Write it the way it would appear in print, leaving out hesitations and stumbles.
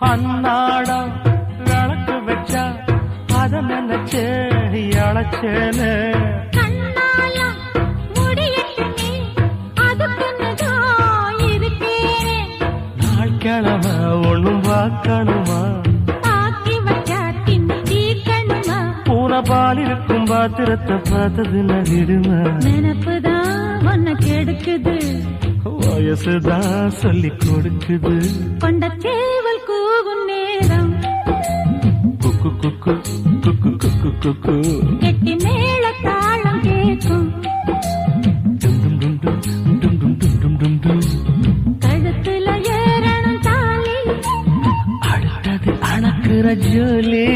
அன்னாடம் விளக்கு வச்சா அத நினைச்சே அழைச்சேனே நாள் கிழமை ஒண்ணும் பார்க்கணுமா பூனை பால் இருக்கும் பாத்திரத்தை பார்த்தது நடிடுமா நினப்புதான் ஒன்ன கெடுக்குது வயசுதான் சொல்லி கொடுக்குது கொண்ட சேவல் கூவும் நேரம் குக்கு குக்கு குக்கு குக்கு குக்கு கெட்டி மேல தாளம் கேட்கும் கழுத்துல ஏறணும் தாலி அடுத்தது அணக்குற ஜோலி